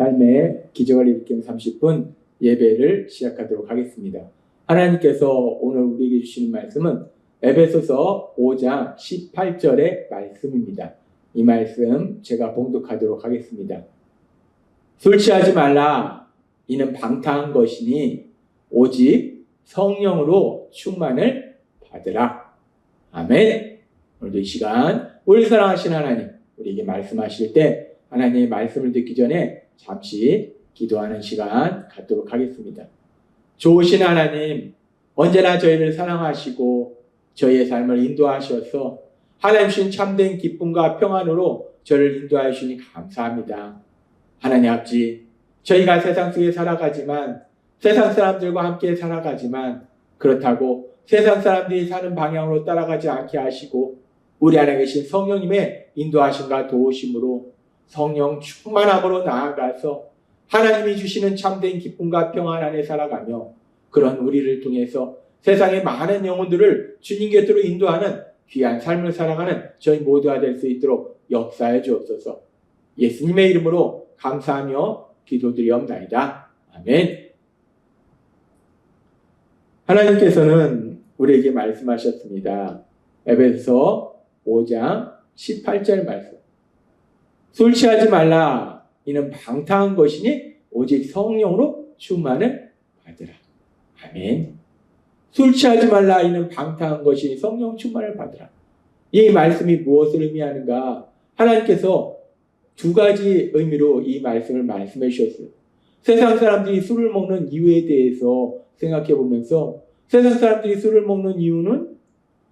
삶의 기적을 일으키는 30분 예배를 시작하도록 하겠습니다. 하나님께서 오늘 우리에게 주시는 말씀은 에베소서 5장 18절의 말씀입니다. 이 말씀 제가 봉독하도록 하겠습니다. 술 취하지 말라. 이는 방탕한 것이니 오직 성령으로 충만을 받으라. 아멘. 오늘도 이 시간 우리 사랑하신 하나님, 우리에게 말씀하실 때 하나님의 말씀을 듣기 전에 잠시 기도하는 시간 갖도록 하겠습니다. 좋으신 하나님, 언제나 저희를 사랑하시고 저희의 삶을 인도하셔서 하나님 주신 참된 기쁨과 평안으로 저를 인도하여 주시니 감사합니다. 하나님 아버지, 저희가 세상 속에 살아가지만, 세상 사람들과 함께 살아가지만, 그렇다고 세상 사람들이 사는 방향으로 따라가지 않게 하시고 우리 안에 계신 성령님의 인도하심과 도우심으로 성령 충만함으로 나아가서 하나님이 주시는 참된 기쁨과 평안 안에 살아가며 그런 우리를 통해서 세상의 많은 영혼들을 주님 곁으로 인도하는 귀한 삶을 살아가는 저희 모두가 될 수 있도록 역사해 주옵소서. 예수님의 이름으로 감사하며 기도드리옵나이다. 아멘. 하나님께서는 우리에게 말씀하셨습니다. 에베소서 5장 18절 말씀. 술 취하지 말라. 이는 방탕한 것이니 오직 성령으로 충만을 받으라. 아멘. 술 취하지 말라. 이는 방탕한 것이니 성령 충만을 받으라. 이 말씀이 무엇을 의미하는가? 하나님께서 두 가지 의미로 이 말씀을 말씀해 주셨어요. 세상 사람들이 술을 먹는 이유에 대해서 생각해 보면서 세상 사람들이 술을 먹는 이유는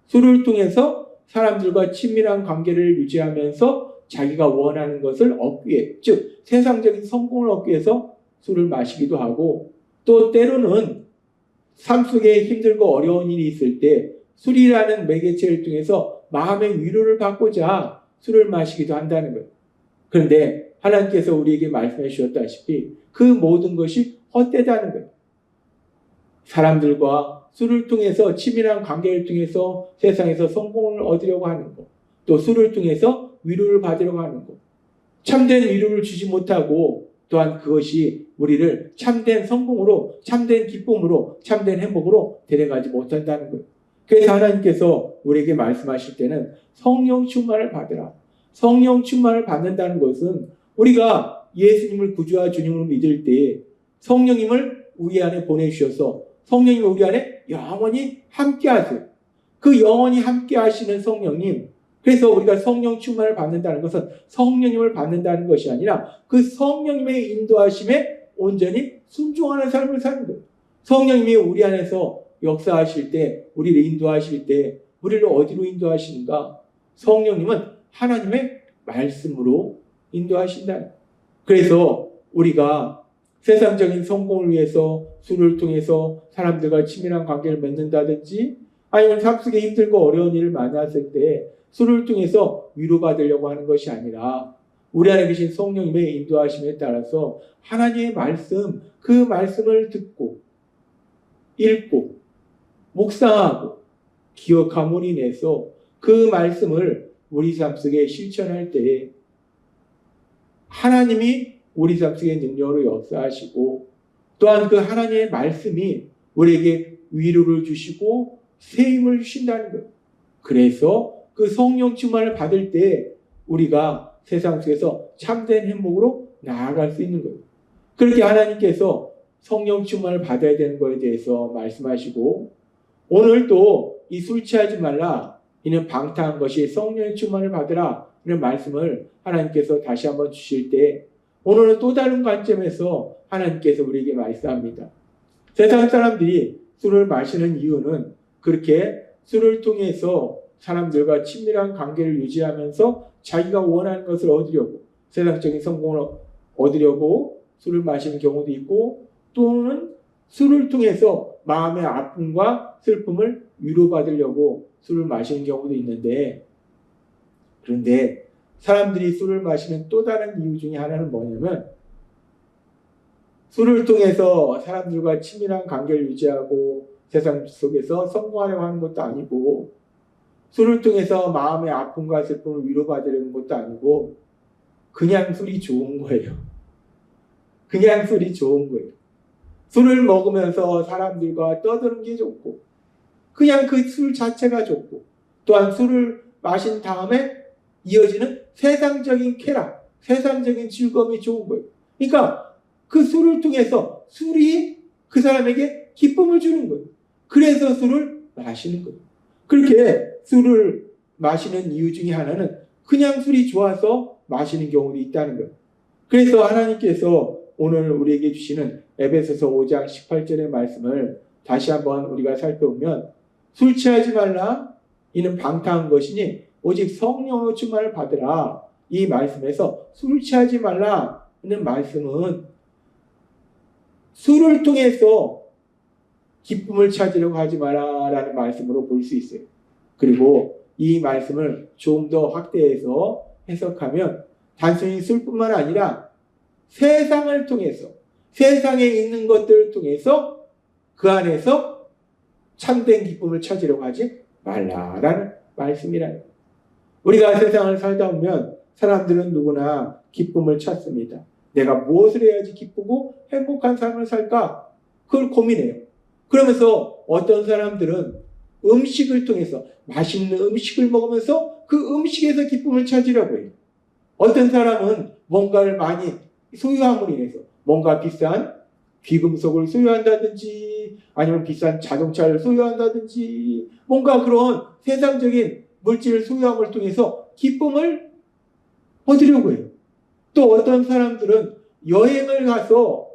술을 통해서 사람들과 친밀한 관계를 유지하면서 자기가 원하는 것을 얻기 위해, 즉 세상적인 성공을 얻기 위해서 술을 마시기도 하고, 또 때로는 삶 속에 힘들고 어려운 일이 있을 때 술이라는 매개체를 통해서 마음의 위로를 받고자 술을 마시기도 한다는 거예요. 그런데 하나님께서 우리에게 말씀해 주셨다시피 그 모든 것이 헛되다는 거예요. 사람들과 술을 통해서 친밀한 관계를 통해서 세상에서 성공을 얻으려고 하는 것, 또 술을 통해서 위로를 받으려고 하는 것, 참된 위로를 주지 못하고 또한 그것이 우리를 참된 성공으로, 참된 기쁨으로, 참된 행복으로 데려가지 못한다는 거예요. 그래서 하나님께서 우리에게 말씀하실 때는 성령 충만을 받으라. 성령 충만을 받는다는 것은 우리가 예수님을 구주와 주님으로 믿을 때 성령님을 우리 안에 보내주셔서 성령님이 우리 안에 영원히 함께 하세요. 그 영원히 함께 하시는 성령님, 그래서 우리가 성령 충만을 받는다는 것은 성령님을 받는다는 것이 아니라 그 성령님의 인도하심에 온전히 순종하는 삶을 사는 거예요. 성령님이 우리 안에서 역사하실 때, 우리를 인도하실 때 우리를 어디로 인도하시는가? 성령님은 하나님의 말씀으로 인도하신다. 그래서 우리가 세상적인 성공을 위해서 술을 통해서 사람들과 친밀한 관계를 맺는다든지 아니면 삶 속에 힘들고 어려운 일을 만났을 때 술을 통해서 위로받으려고 하는 것이 아니라 우리 안에 계신 성령님의 인도하심에 따라서 하나님의 말씀, 그 말씀을 듣고 읽고 묵상하고 기억함으로 인해서 그 말씀을 우리 삶 속에 실천할 때 하나님이 우리 삶 속에 능력으로 역사하시고 또한 그 하나님의 말씀이 우리에게 위로를 주시고 세임을 주신다는 거예요. 그래서 그 성령 충만을 받을 때 우리가 세상 속에서 참된 행복으로 나아갈 수 있는 거예요. 그렇게 하나님께서 성령 충만을 받아야 되는 것에 대해서 말씀하시고 오늘 또 이 술 취하지 말라. 이는 방탕한 것이 성령의 충만을 받으라. 이런 말씀을 하나님께서 다시 한번 주실 때 오늘은 또 다른 관점에서 하나님께서 우리에게 말씀합니다. 세상 사람들이 술을 마시는 이유는 그렇게 술을 통해서 사람들과 친밀한 관계를 유지하면서 자기가 원하는 것을 얻으려고 세상적인 성공을 얻으려고 술을 마시는 경우도 있고 또는 술을 통해서 마음의 아픔과 슬픔을 위로받으려고 술을 마시는 경우도 있는데 그런데 사람들이 술을 마시는 또 다른 이유 중에 하나는 뭐냐면 술을 통해서 사람들과 친밀한 관계를 유지하고 세상 속에서 성공하려고 하는 것도 아니고 술을 통해서 마음의 아픔과 슬픔을 위로받으려는 것도 아니고 그냥 술이 좋은 거예요. 그냥 술이 좋은 거예요. 술을 먹으면서 사람들과 떠드는 게 좋고, 그냥 그 술 자체가 좋고, 또한 술을 마신 다음에 이어지는 세상적인 쾌락, 세상적인 즐거움이 좋은 거예요. 그러니까 그 술을 통해서 술이 그 사람에게 기쁨을 주는 거예요. 그래서 술을 마시는 거예요. 그렇게 술을 마시는 이유 중에 하나는 그냥 술이 좋아서 마시는 경우도 있다는 거예요. 그래서 하나님께서 오늘 우리에게 주시는 에베소서 5장 18절의 말씀을 다시 한번 우리가 살펴보면, 술 취하지 말라, 이는 방탕한 것이니 오직 성령으로 충만을 받으라. 이 말씀에서 술 취하지 말라는 말씀은 술을 통해서 기쁨을 찾으려고 하지 마라라는 말씀으로 볼 수 있어요. 그리고 이 말씀을 좀 더 확대해서 해석하면 단순히 술뿐만 아니라 세상을 통해서, 세상에 있는 것들을 통해서 그 안에서 참된 기쁨을 찾으려고 하지 말라라는 말씀이라는 거예요. 우리가 세상을 살다 보면 사람들은 누구나 기쁨을 찾습니다. 내가 무엇을 해야지 기쁘고 행복한 삶을 살까? 그걸 고민해요. 그러면서 어떤 사람들은 음식을 통해서 맛있는 음식을 먹으면서 그 음식에서 기쁨을 찾으려고 해요. 어떤 사람은 뭔가를 많이 소유함으로 인해서 뭔가 비싼 귀금속을 소유한다든지 아니면 비싼 자동차를 소유한다든지 뭔가 그런 세상적인 물질을 소유함을 통해서 기쁨을 얻으려고 해요. 또 어떤 사람들은 여행을 가서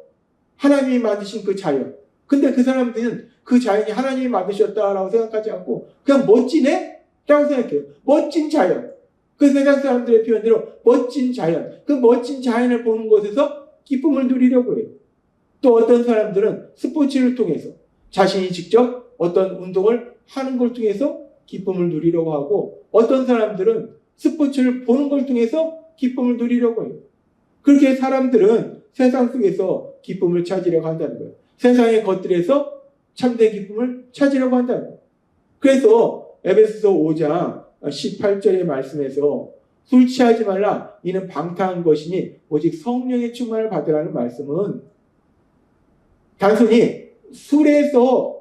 하나님이 만드신 그 자연, 근데 그 사람들은 그 자연이 하나님이 만드셨다라고 생각하지 않고 그냥 멋지네? 라고 생각해요. 멋진 자연. 그 세상 사람들의 표현대로 멋진 자연. 그 멋진 자연을 보는 곳에서 기쁨을 누리려고 해요. 또 어떤 사람들은 스포츠를 통해서 자신이 직접 어떤 운동을 하는 걸 통해서 기쁨을 누리려고 하고, 어떤 사람들은 스포츠를 보는 걸 통해서 기쁨을 누리려고 해요. 그렇게 사람들은 세상 속에서 기쁨을 찾으려고 한다는 거예요. 세상의 것들에서 참된 기쁨을 찾으려고 한다는 거예요. 그래서 에베소서 5장 18절의 말씀에서 술 취하지 말라, 이는 방탕한 것이니 오직 성령의 충만을 받으라는 말씀은 단순히 술에서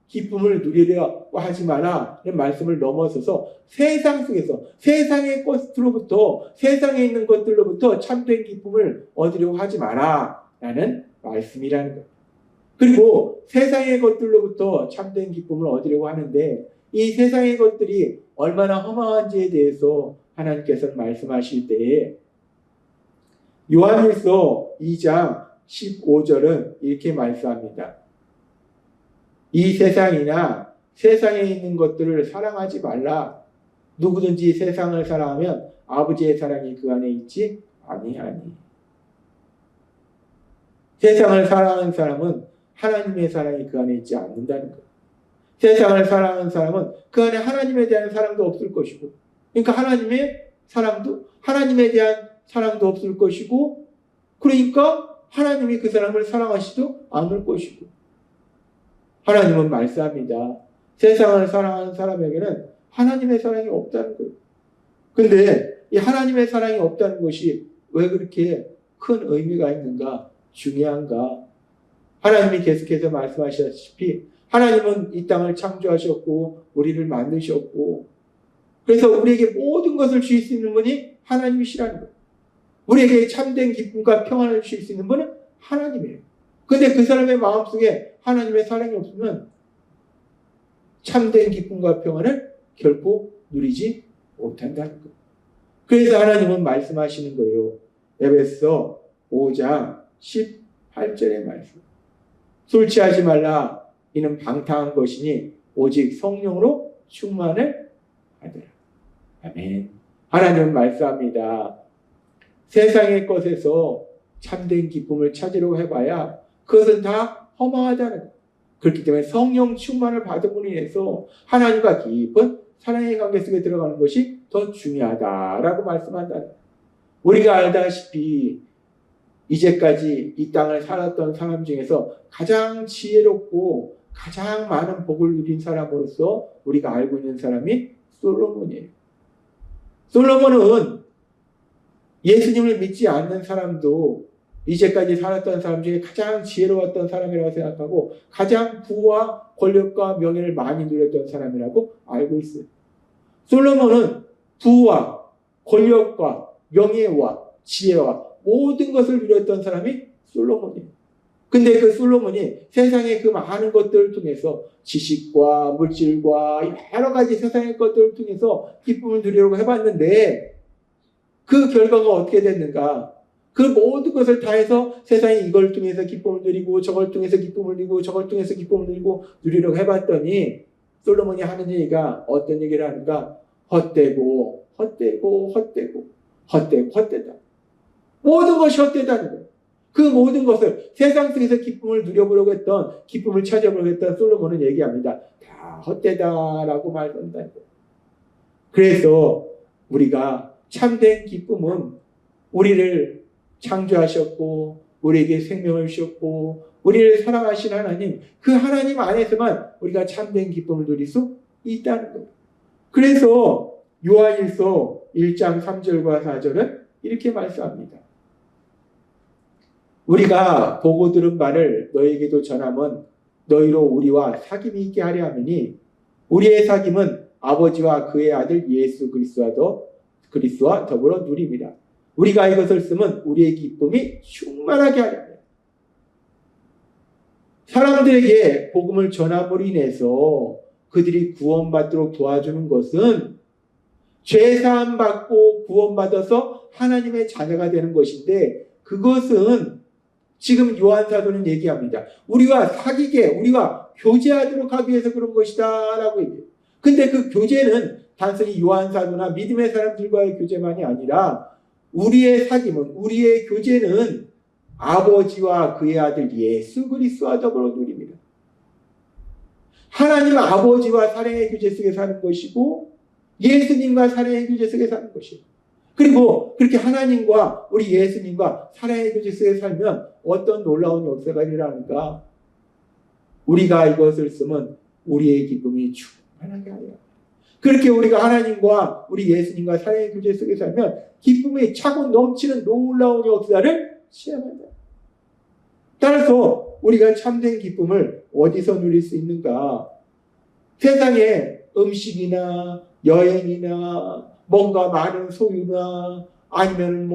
기쁨을 누리려고 하지 마라 는 말씀을 넘어서서 세상 속에서 세상의 것으로부터, 세상에 있는 것들로부터 참된 기쁨을 얻으려고 하지 마라 라는 말씀이라는 거예요. 그리고 세상의 것들로부터 참된 기쁨을 얻으려고 하는데 이 세상의 것들이 얼마나 허망한지에 대해서 하나님께서는 말씀하실 때에 요한일서 2장 15절은 이렇게 말씀합니다. 이 세상이나 세상에 있는 것들을 사랑하지 말라. 누구든지 세상을 사랑하면 아버지의 사랑이 그 안에 있지 아니하니. 세상을 사랑하는 사람은 하나님의 사랑이 그 안에 있지 않는다는 거예요. 세상을 사랑하는 사람은 그 안에 하나님에 대한 사랑도 없을 것이고, 그러니까 하나님의 사랑도, 하나님에 대한 사랑도 없을 것이고, 그러니까 하나님이 그 사람을 사랑하시지도 않을 것이고, 하나님은 말씀합니다. 세상을 사랑하는 사람에게는 하나님의 사랑이 없다는 거예요. 근데 이 하나님의 사랑이 없다는 것이 왜 그렇게 큰 의미가 있는가, 중요한가? 하나님이 계속해서 말씀하셨다시피 하나님은 이 땅을 창조하셨고 우리를 만드셨고, 그래서 우리에게 모든 것을 주실 수 있는 분이 하나님이시라는 거예요. 우리에게 참된 기쁨과 평안을 주실 수 있는 분은 하나님이에요. 근데 그 사람의 마음속에 하나님의 사랑이 없으면 참된 기쁨과 평안을 결코 누리지 못한다는 거예요. 그래서 하나님은 말씀하시는 거예요. 에베소 5장 18절의 말씀. 술 취하지 말라. 이는 방탕한 것이니 오직 성령으로 충만을 받으라. 아멘. 하나님은 말씀합니다. 세상의 것에서 참된 기쁨을 찾으려고 해봐야 그것은 다 허망하다는 거예요. 그렇기 때문에 성령 충만을 받음으로 인해서 하나님과 깊은 사랑의 관계 속에 들어가는 것이 더 중요하다라고 말씀한다는 거예요. 우리가 알다시피 이제까지 이 땅을 살았던 사람 중에서 가장 지혜롭고 가장 많은 복을 누린 사람으로서 우리가 알고 있는 사람이 솔로몬이에요. 솔로몬은 예수님을 믿지 않는 사람도 이제까지 살았던 사람 중에 가장 지혜로웠던 사람이라고 생각하고 가장 부와 권력과 명예를 많이 누렸던 사람이라고 알고 있어요. 솔로몬은 부와 권력과 명예와 지혜와 모든 것을 누렸던 사람이 솔로몬이에요. 근데 그 솔로몬이 세상의 그 많은 것들을 통해서 지식과 물질과 여러 가지 세상의 것들을 통해서 기쁨을 누리려고 해봤는데 그 결과가 어떻게 됐는가? 그 모든 것을 다 해서 세상에 이걸 통해서 기쁨을 누리고 저걸 통해서 기쁨을 누리고 저걸 통해서 기쁨을 누리고 누리려고 해봤더니 솔로몬이 하는 얘기가 어떤 얘기를 하는가? 헛되고 헛되고 헛되고 헛되고 헛되다. 모든 것이 헛되다는 거예요. 그 모든 것을 세상 속에서 기쁨을 누려보려고 했던, 기쁨을 찾아보려고 했던 솔로몬은 얘기합니다. 다 헛되다라고 말한다는 거예요. 그래서 우리가 참된 기쁨은 우리를 창조하셨고 우리에게 생명을 주셨고 우리를 사랑하신 하나님, 그 하나님 안에서만 우리가 참된 기쁨을 누릴 수 있다는 거예요. 그래서 요한일서 1장 3절과 4절은 이렇게 말씀합니다. 우리가 보고 들은 말을 너에게도 전함은 너희로 우리와 사귐이 있게 하려 함이니 우리의 사귐은 아버지와 그의 아들 예수 그리스도와 더불어 누립니다. 우리가 이것을 쓰면 우리의 기쁨이 충만하게 하려 합니다. 사람들에게 복음을 전함으로 인해서 그들이 구원받도록 도와주는 것은 죄사함 받고 구원받아서 하나님의 자녀가 되는 것인데, 그것은 지금 요한 사도는 얘기합니다. 우리와 사귀게, 우리와 교제하도록 하기 위해서 그런 것이다 라고 얘기해요. 근데 그 교제는 단순히 요한 사도나 믿음의 사람들과의 교제만이 아니라 우리의 사귐은, 우리의 교제는 아버지와 그의 아들 예수 그리스도와 더불어 누립니다. 하나님 아버지와 사랑의 교제 속에 사는 것이고 예수님과 사랑의 교제 속에 사는 것이에요. 그리고 그렇게 하나님과 우리 예수님과 사랑의 교제 속에 살면 어떤 놀라운 역사가 일어나는가? 우리가 이것을 쓰면 우리의 기쁨이 충만하게 하여. 그렇게 우리가 하나님과 우리 예수님과 사랑의 교제 속에 살면 기쁨이 차고 넘치는 놀라운 역사를 시험한다. 따라서 우리가 참된 기쁨을 어디서 누릴 수 있는가? 세상에 음식이나 여행이나 뭔가 많은 소유나 아니면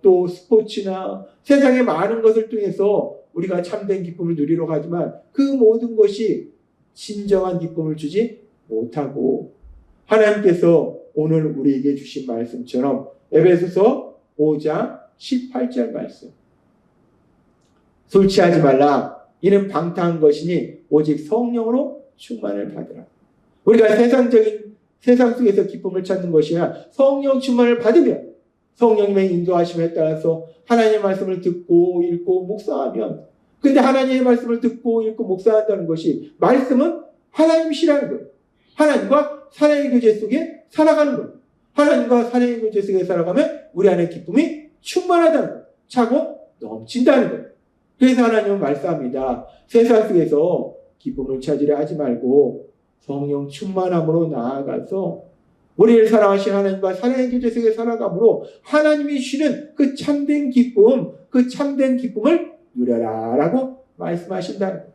또 스포츠나 세상의 많은 것을 통해서 우리가 참된 기쁨을 누리러 가지만 그 모든 것이 진정한 기쁨을 주지 못하고, 하나님께서 오늘 우리에게 주신 말씀처럼 에베소서 5장 18절 말씀, 술 취하지 말라 이는 방탕한 것이니 오직 성령으로 충만을 받으라. 우리가 세상 속에서 기쁨을 찾는 것이 아니라 성령 충만을 받으면, 성령님의 인도하심에 따라서 하나님의 말씀을 듣고 읽고 묵상하면, 근데 하나님의 말씀을 듣고 읽고 묵상한다는 것이, 말씀은 하나님이시라는 거예요. 하나님과 사랑의 교제 속에 살아가는 거예요. 하나님과 사랑의 교제 속에 살아가면 우리 안에 기쁨이 충만하다는 거예요. 차고 넘친다는 거예요. 그래서 하나님은 말씀합니다. 세상 속에서 기쁨을 찾으려 하지 말고 성령 충만함으로 나아가서 우리를 사랑하신 하나님과 사랑의 교제 속에 살아감으로 하나님이 주시는 그 참된 기쁨, 그 참된 기쁨을 누려라 라고 말씀하신다는 거예요.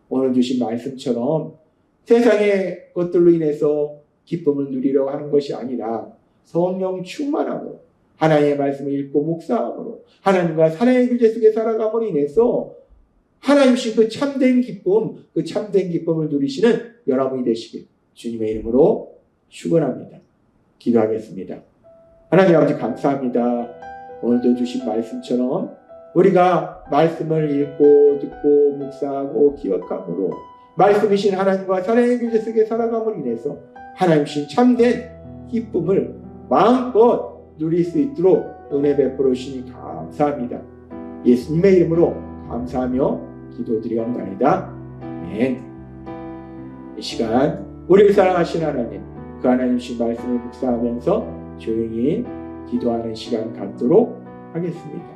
오늘 주신 말씀처럼 세상의 것들로 인해서 기쁨을 누리려고 하는 것이 아니라 성령 충만함으로, 하나님의 말씀을 읽고 묵상함으로, 하나님과 사랑의 교제 속에 살아감으로 인해서 하나님 주신 그 참된 기쁨, 그 참된 기쁨을 누리시는 여러분이 되시길 주님의 이름으로 축원합니다. 기도하겠습니다. 하나님 아버지 감사합니다. 오늘도 주신 말씀처럼 우리가 말씀을 읽고 듣고 묵상하고 기억함으로 말씀이신 하나님과 사랑의 교제 속에 살아감으로 인해서 하나님 주신 참된 기쁨을 마음껏 누릴 수 있도록 은혜 베풀어 주시니 감사합니다. 예수님의 이름으로 감사하며 기도드리옵나이다. 아멘. 이 시간 우리를 사랑하신 하나님, 그 하나님 주신 말씀을 묵상하면서 조용히 기도하는 시간 갖도록 하겠습니다.